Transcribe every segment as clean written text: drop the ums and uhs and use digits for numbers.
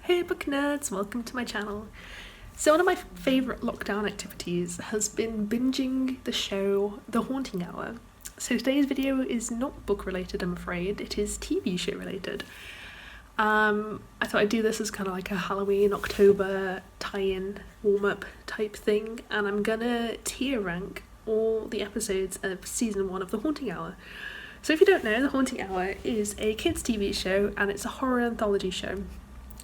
Hey book nerds, welcome to my channel. So one of my favourite lockdown activities has been binging the show The Haunting Hour. So today's video is not book related, I'm afraid, it is TV show related. I thought I'd do this as kind of like a Halloween, October tie-in, warm-up type thing, and I'm gonna tier rank all the episodes of season 1 of The Haunting Hour. So if you don't know, The Haunting Hour is a kids TV show and it's a horror anthology show.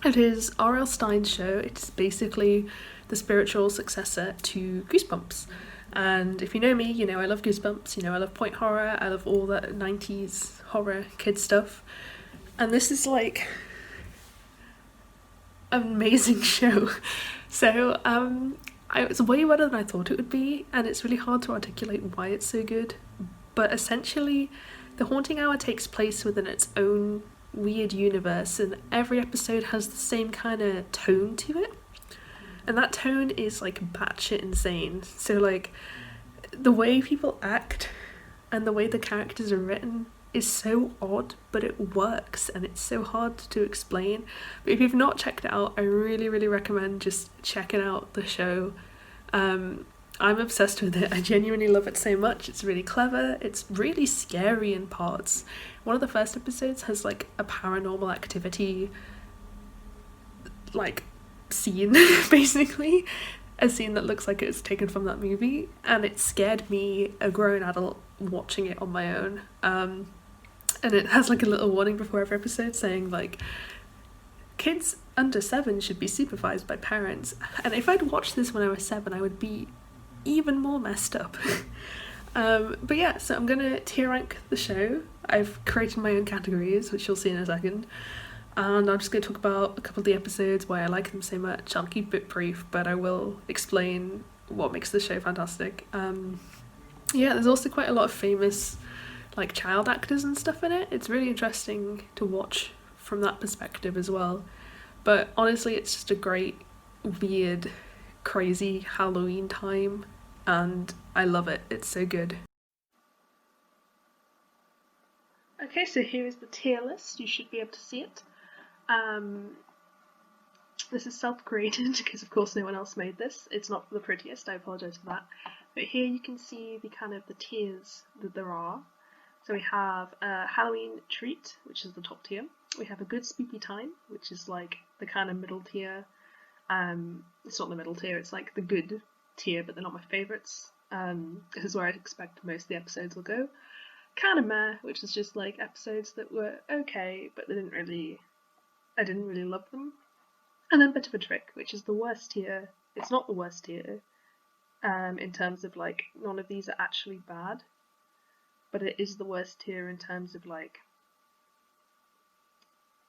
It is R.L. Stein's show. It's basically the spiritual successor to Goosebumps. And if you know me, you know I love Goosebumps, you know I love point horror, I love all that 90s horror kid stuff. And this is like an amazing show. So it's way better than I thought it would be, and it's really hard to articulate why it's so good. But essentially, The Haunting Hour takes place within its own weird universe, and every episode has the same kind of tone to it. And that tone is like batshit insane. So, like, the way people act and the way the characters are written is so odd, but it works, and it's so hard to explain. But if you've not checked it out, I really, really recommend just checking out the show. I'm obsessed with it. I genuinely love it so much. It's really clever. It's really scary in parts. One of the first episodes has like a paranormal activity like scene, basically. A scene that looks like it was taken from that movie, and it scared me, a grown adult, watching it on my own. And it has like a little warning before every episode saying like kids under 7 should be supervised by parents. And if I'd watched this when I was 7, I would be even more messed up. But yeah, so I'm gonna tier rank the show. I've created my own categories, which you'll see in a second, and I'm just gonna talk about a couple of the episodes, why I like them so much. I'll keep it brief, but I will explain what makes the show fantastic. Yeah, there's also quite a lot of famous like child actors and stuff in it. It's really interesting to watch from that perspective as well. But honestly, it's just a great, weird, crazy Halloween time, and I love it. It's so good. Okay, so here is the tier list. You should be able to see it. This is self-created because of course no one else made this. It's not the prettiest, I apologise for that. But here you can see the kind of the tiers that there are. So we have a Halloween Treat, which is the top tier. We have a Good Spooky Time, which is like the kind of middle tier. It's not the middle tier, it's like the good tier, but they're not my favourites. This is where I'd expect most of the episodes will go. Kind of meh, which is just like episodes that were okay, but I didn't really love them. And then Bit of a Trick, which is the worst tier. It's not the worst tier, in terms of like none of these are actually bad, but it is the worst tier in terms of like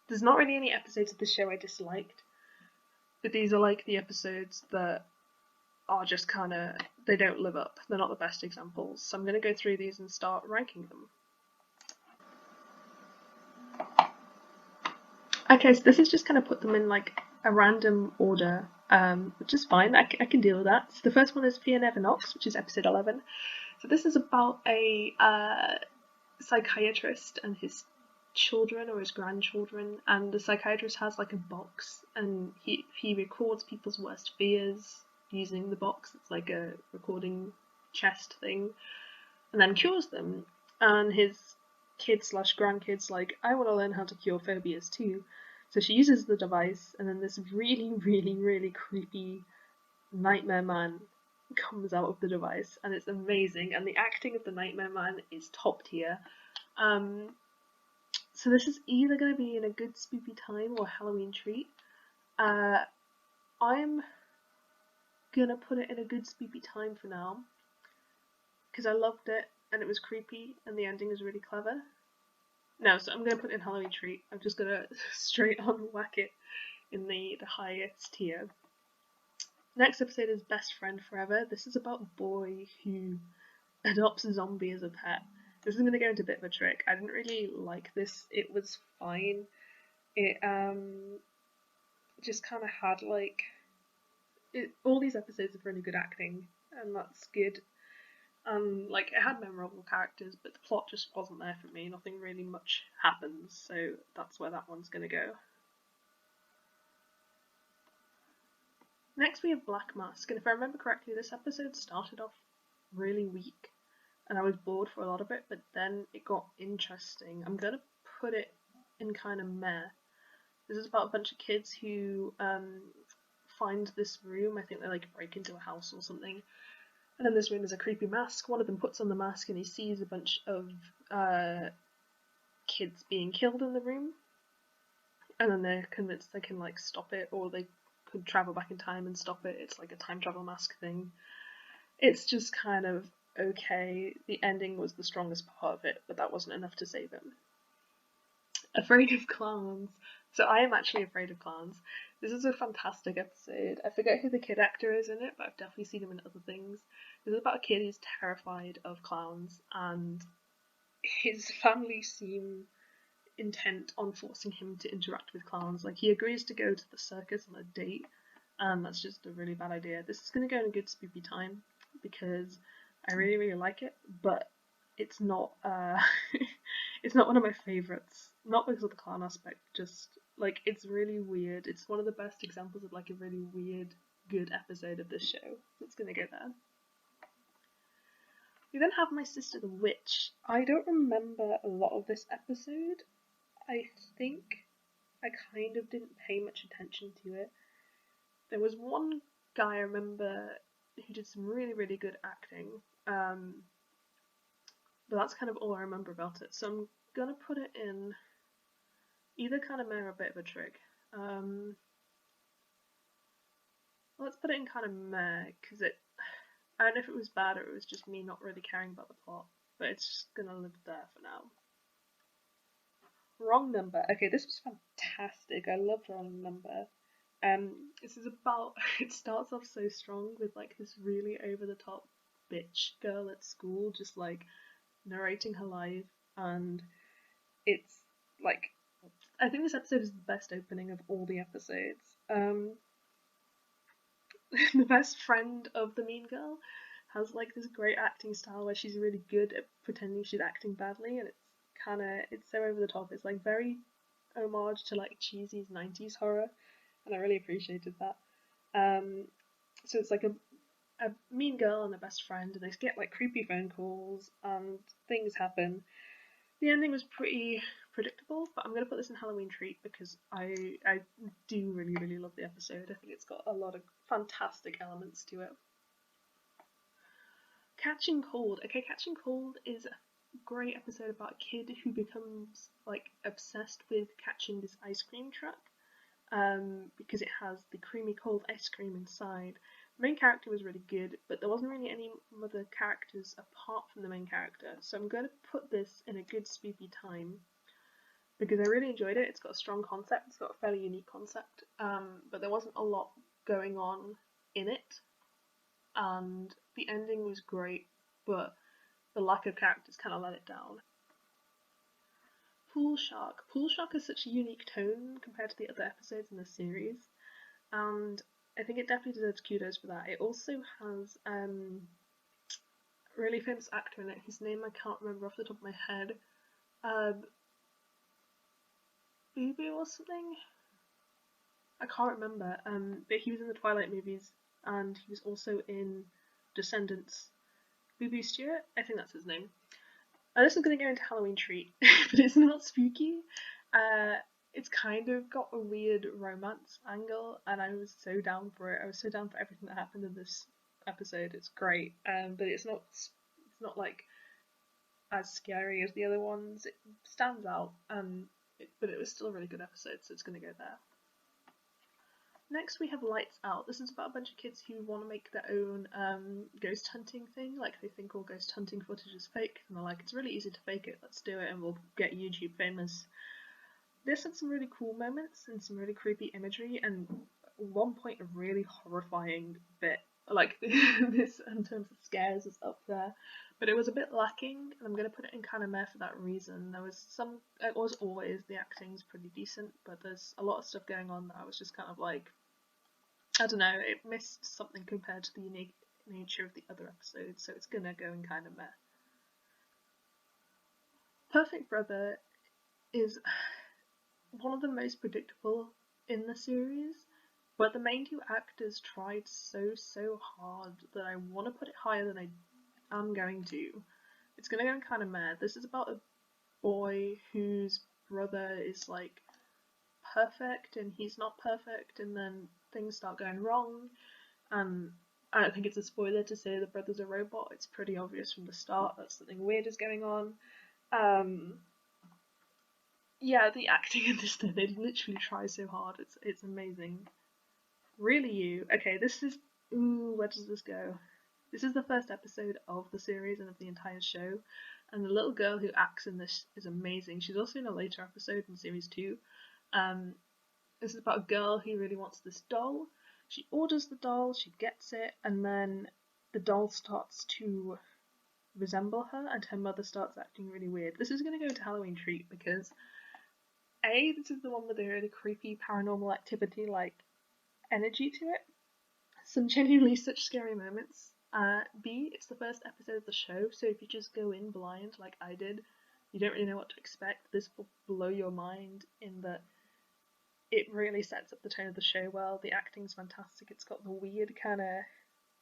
there's not really any episodes of the show I disliked, but these are like the episodes that are just kind of, they don't live up. They're not the best examples. So I'm going to go through these and start ranking them. Okay, so this is just kind of put them in like a random order, which is fine. I can deal with that. So the first one is Fear Never Knocks, which is episode 11. So this is about a psychiatrist and his children or his grandchildren, and the psychiatrist has like a box, and he records people's worst fears using the box. It's like a recording chest thing, and then cures them. And his kids slash grandkids like, I want to learn how to cure phobias too. So she uses the device, and then this really, really, really creepy nightmare man comes out of the device, and it's amazing. And the acting of the nightmare man is top tier. So this is either going to be in a Good Spooky Time or Halloween Treat. I'm gonna put it in a Good Spooky Time for now, because I loved it and it was creepy and the ending was really clever. No, so I'm gonna put it in Halloween Treat. I'm just gonna straight on whack it in the highest tier. Next episode is Best Friend Forever. This is about a boy who adopts a zombie as a pet. This is going to go into a bit of a trick. I didn't really like this. It was fine. It just kind of had like all these episodes have really good acting, and that's good. Like it had memorable characters, but the plot just wasn't there for me. Nothing really much happens, so that's where that one's going to go. Next we have Black Mask, and if I remember correctly, this episode started off really weak, and I was bored for a lot of it, but then it got interesting. I'm gonna put it in kind of meh. This is about a bunch of kids who find this room. I think they like break into a house or something, and in this room there's a creepy mask. One of them puts on the mask and he sees a bunch of kids being killed in the room, and then they're convinced they can like stop it, or they could travel back in time and stop it. It's like a time travel mask thing. It's just kind of okay. The ending was the strongest part of it, but that wasn't enough to save him. Afraid of Clowns. So I am actually afraid of clowns. This is a fantastic episode. I forget who the kid actor is in it, but I've definitely seen him in other things. This is about a kid who's terrified of clowns, and his family seem intent on forcing him to interact with clowns. Like, he agrees to go to the circus on a date, and that's just a really bad idea. This is going to go in a good spoopy time because I really, really like it, but it's not it's not one of my favourites. Not because of the clown aspect, just like it's really weird. It's one of the best examples of like a really weird, good episode of this show. So it's going to go there. We then have My Sister the Witch. I don't remember a lot of this episode. I think I kind of didn't pay much attention to it. There was one guy I remember who did some really, really good acting, but that's kind of all I remember about it. So I'm gonna put it in either kind of meh or a bit of a trick. Let's put it in kind of meh, because I don't know if it was bad or it was just me not really caring about the plot, but it's just gonna live there for now. Wrong Number. Okay, this was fantastic. I loved Wrong Number. This is about. It starts off so strong with like this really over the top bitch girl at school, just like narrating her life, and it's like. I think this episode is the best opening of all the episodes. The best friend of the mean girl has like this great acting style where she's really good at pretending she's acting badly, and it's so over the top. It's like very homage to like cheesy 90s horror, and I really appreciated that. So it's like a mean girl and a best friend, and they get like creepy phone calls and things happen. The ending was pretty predictable, but I'm gonna put this in Halloween treat because I do really, really love the episode. I think it's got a lot of fantastic elements to it. Catching Cold. Okay, Catching Cold is a great episode about a kid who becomes like obsessed with catching this ice cream truck, because it has the creamy cold ice cream inside. The main character was really good, but there wasn't really any other characters apart from the main character, so I'm going to put this in a good spoopy time because I really enjoyed it. It's got a strong concept, it's got a fairly unique concept, but there wasn't a lot going on in it, and the ending was great, but the lack of characters kind of let it down. Pool Shark. Pool Shark has such a unique tone compared to the other episodes in the series, and I think it definitely deserves kudos for that. It also has a really famous actor in it, whose name I can't remember off the top of my head. Boo Boo or something? I can't remember, but he was in the Twilight movies, and he was also in Descendants. Boo Boo Stewart? I think that's his name. This is going to go into Halloween treat, but it's not spooky. It's kind of got a weird romance angle, and I was so down for it. I was so down for everything that happened in this episode. It's great, but it's not like as scary as the other ones. It stands out, but it was still a really good episode, so it's going to go there. Next we have Lights Out. This is about a bunch of kids who want to make their own ghost hunting thing. Like, they think all ghost hunting footage is fake, and they're like, it's really easy to fake it, let's do it and we'll get YouTube famous. This had some really cool moments and some really creepy imagery, and at one point a really horrifying bit. Like, this in terms of scares is up there, but it was a bit lacking, and I'm going to put it in kind of meh for that reason. There was some, it was always, the acting's pretty decent, but there's a lot of stuff going on that I was just kind of like, I don't know, it missed something compared to the unique nature of the other episodes, so it's gonna go in kind of meh. Perfect Brother is one of the most predictable in the series, But the main two actors tried so hard that I want to put it higher than I am going to. It's gonna go kind of mad. This is about a boy whose brother is like perfect and he's not perfect, and then things start going wrong. And I don't think it's a spoiler to say the brother's a robot. It's pretty obvious from the start that something weird is going on. Yeah, the acting in this thing, they literally try so hard. It's amazing. Really, you. Okay, this is. Ooh, where does this go? This is the first episode of the series and of the entire show, and the little girl who acts in this is amazing. She's also in a later episode in series 2. Um, this is about a girl who really wants this doll. She orders the doll, she gets it, and then the doll starts to resemble her, and her mother starts acting really weird. This is going to go into Halloween Treat because this is the one with the really creepy paranormal activity like energy to it. Some genuinely such scary moments. B, it's the first episode of the show, so if you just go in blind like I did, you don't really know what to expect. This will blow your mind in that it really sets up the tone of the show well. The acting's fantastic. It's got the weird kind of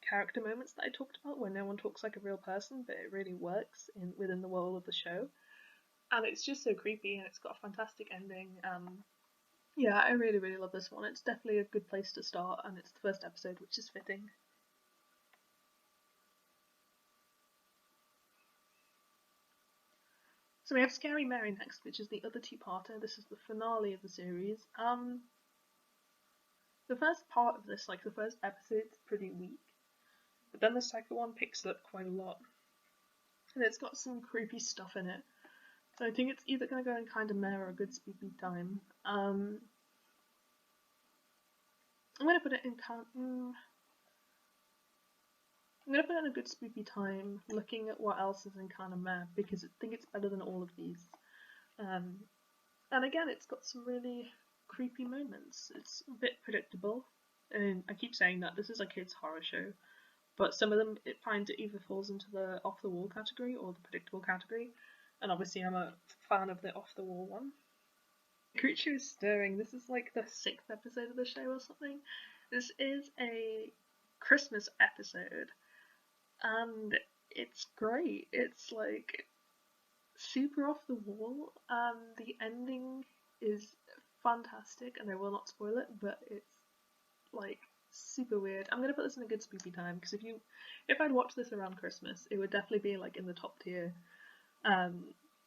character moments that I talked about where no one talks like a real person, but it really works within the world of the show. And it's just so creepy, and it's got a fantastic ending. Yeah, I really love this one. It's definitely a good place to start, and it's the first episode, which is fitting. So we have Scary Mary next, which is the other two-parter. This is the finale of the series. The first part of this, like the first episode, is pretty weak, but then the second one picks up quite a lot, and it's got some creepy stuff in it. So I think it's either gonna go in kind of meh or a good spooky time. I'm gonna put it in I'm gonna put it in a good spooky time, looking at what else is in kind of meh, because I think it's better than all of these. And again, it's got some really creepy moments. It's a bit predictable, and I keep saying that this is a kids' horror show, but some of them it finds it either falls into the off the wall category or the predictable category, and obviously I'm a fan of the off the wall one. The creature is stirring. This is like the 6th episode of the show or something. This is a Christmas episode, and it's great. It's like super off the wall. The ending is fantastic, and I will not spoil it, but it's like super weird. I'm gonna put this in a good spooky time because if I'd watched this around Christmas, it would definitely be like in the top tier.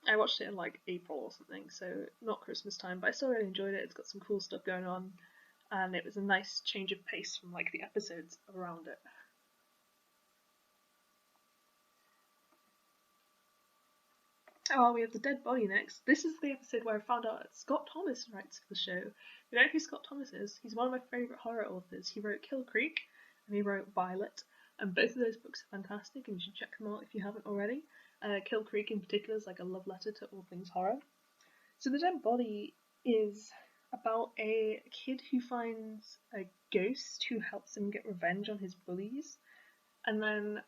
I watched it in like April or something, so not Christmas time, but I still really enjoyed it. It's got some cool stuff going on, and it was a nice change of pace from like the episodes around it. Oh, we have the dead body next. This is the episode where I found out that Scott Thomas writes for the show. You know who Scott Thomas is? He's one of my favourite horror authors. He wrote Kill Creek and he wrote Violet, and both of those books are fantastic, and you should check them out if you haven't already. Kill Creek in particular is like a love letter to all things horror. So the dead body is about a kid who finds a ghost who helps him get revenge on his bullies, and then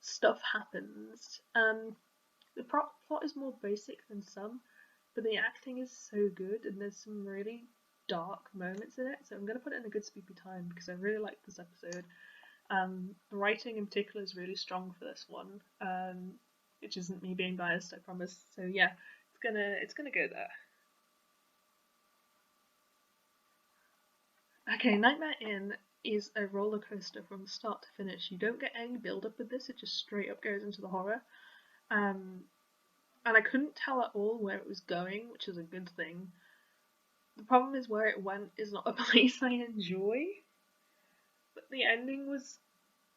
stuff happens. The plot is more basic than some, but the acting is so good, and there's some really dark moments in it. So I'm going to put it in a good spooky time because I really like this episode. The writing in particular is really strong for this one, which isn't me being biased, I promise. So yeah, it's gonna go there. Okay, Nightmare Inn is a roller coaster from start to finish. You don't get any build up with this; it just straight up goes into the horror. And I couldn't tell at all where it was going, which is a good thing. The problem is where it went is not a place I enjoy, but the ending was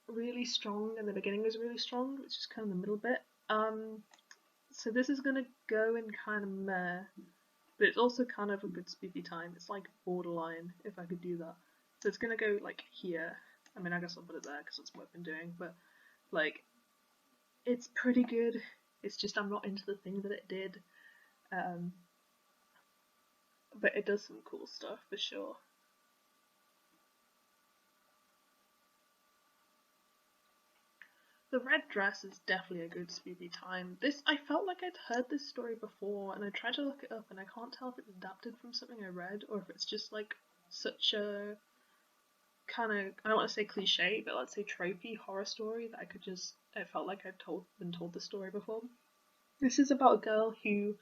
really strong and the beginning was really strong, which is kind of the middle bit. So this is gonna go in kind of meh, but it's also kind of a good spooky time. It's like borderline, if I could do that. So it's gonna go like here. I mean, I guess I'll put it there because that's what I've been doing, but like, it's pretty good. It's just I'm not into the thing that it did. But it does some cool stuff for sure. The Red Dress is definitely a good spooky time. I felt like I'd heard this story before, and I tried to look it up, and I can't tell if it's adapted from something I read or if it's just like such a kind of, I don't want to say cliche, but let's say tropey horror story that I felt like been told the story before. This is about a girl who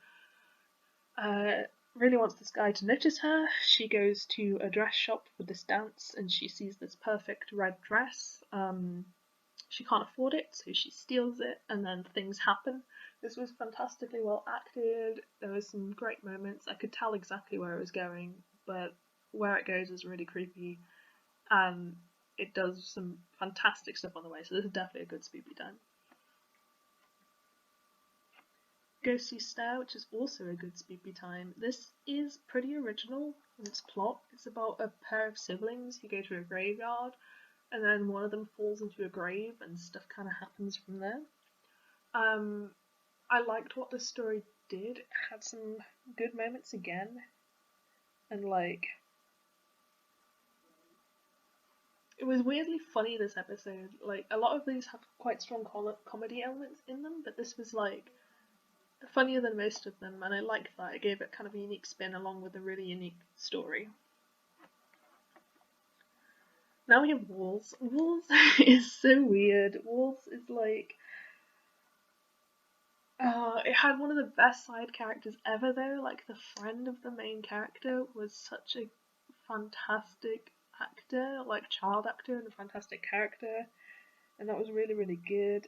uh, really wants this guy to notice her. She goes to a dress shop for this dance and she sees this perfect red dress. She can't afford it, so she steals it, and then things happen. This was fantastically well acted. There were some great moments. I could tell exactly where it was going, but where it goes is really creepy, and it does some fantastic stuff on the way. So this is definitely a good spooky time. Ghostly Stare, which is also a good spooky time. This is pretty original in its plot. It's about a pair of siblings who go to a graveyard, and then one of them falls into a grave, and stuff kind of happens from there. I liked what this story did. It had some good moments again, and like it was weirdly funny this episode. Like a lot of these have quite strong comedy elements in them, but this was like funnier than most of them, and I liked that. It gave it kind of a unique spin along with a really unique story. Now we have Walls. Walls is so weird. Walls is like it had one of the best side characters ever though. Like the friend of the main character was such a fantastic actor, like child actor and a fantastic character, and that was really, really good.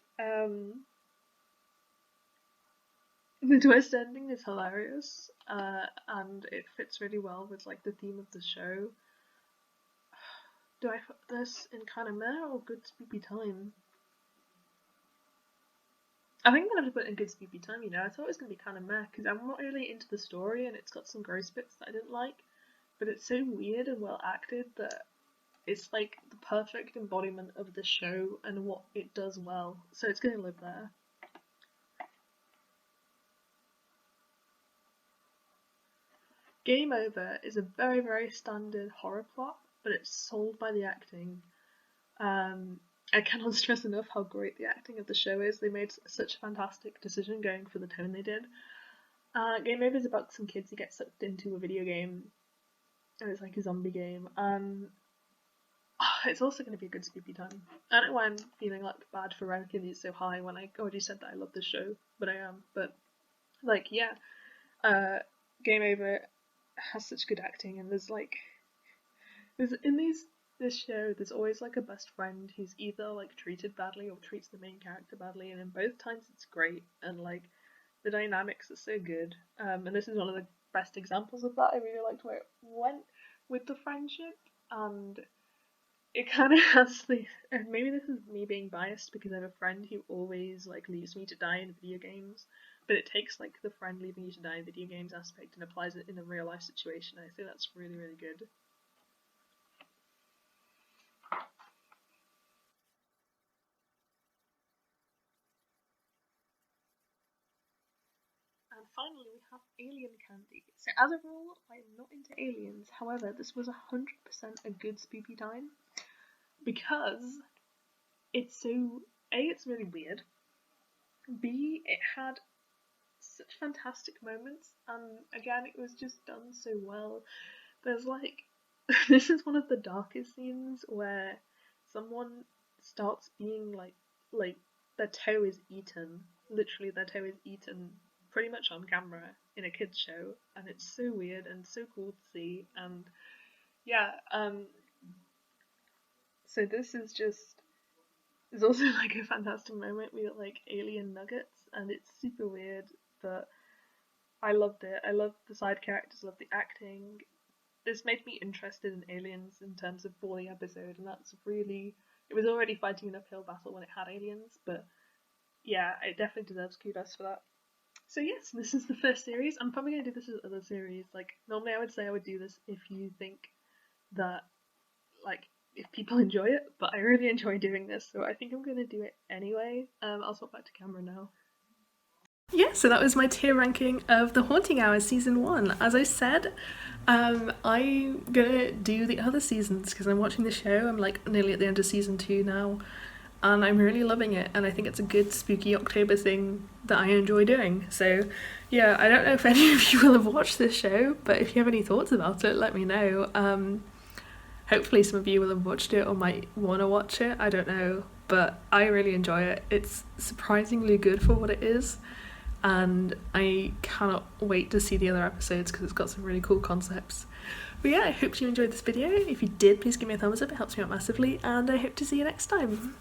The twist ending is hilarious, and it fits really well with like the theme of the show. Do I put this in kind of meh or good spooky time? I think I'm gonna have to put it in good spooky time. I thought it was gonna be kind of meh because I'm not really into the story and it's got some gross bits that I didn't like, but it's so weird and well acted that it's like the perfect embodiment of the show and what it does well. So it's gonna live there. Game Over is a very, very standard horror plot, but it's sold by the acting. I cannot stress enough how great the acting of the show is. They made such a fantastic decision going for the tone they did. Game Over is about some kids who get sucked into a video game, and it's like a zombie game, and it's also going to be a good spooky time. I don't know why I'm feeling like bad for ranking these so high when I already said that I love this show, but I am. But like, yeah, Game Over has such good acting, and there's in this show there's always like a best friend who's either like treated badly or treats the main character badly, and in both times it's great, and like the dynamics are so good. And this is one of the best examples of that. I really liked where it went with the friendship, and it kind of has the, and maybe this is me being biased because I have a friend who always like leaves me to die in video games, but it takes like the friend leaving you to die in video games aspect and applies it in a real life situation. I think that's really, really good. And finally, we have Alien Candy. So, as a rule, I'm not into aliens. However, this was 100% a good spooky time because it's so. A, it's really weird. B, it had such fantastic moments, and again, it was just done so well. There's like. This is one of the darkest scenes where someone starts being like their toe is eaten. Literally, their toe is eaten pretty much on camera in a kids show, and it's so weird and so cool to see. And yeah, so this is just there's also like a fantastic moment. We got like alien nuggets, and it's super weird, but I loved it. I loved the side characters, loved the acting. This made me interested in aliens in terms of for the episode, and that's really. It was already fighting an uphill battle when it had aliens, but yeah, it definitely deserves kudos for that. So yes, this is the first series. I'm probably gonna do this as other series. Like normally, I would say I would do this if you think that like if people enjoy it, but I really enjoy doing this, so I think I'm gonna do it anyway. I'll swap back to camera now. Yeah, so that was my tier ranking of The Haunting Hour Season 1. As I said, I'm gonna do the other seasons because I'm watching the show. I'm like nearly at the end of Season 2 now, and I'm really loving it, and I think it's a good spooky October thing that I enjoy doing. So yeah, I don't know if any of you will have watched this show, but if you have any thoughts about it, let me know. Hopefully some of you will have watched it or might want to watch it, I don't know, but I really enjoy it. It's surprisingly good for what it is, and I cannot wait to see the other episodes because it's got some really cool concepts. But yeah, I hope you enjoyed this video. If you did, please give me a thumbs up, it helps me out massively, and I hope to see you next time.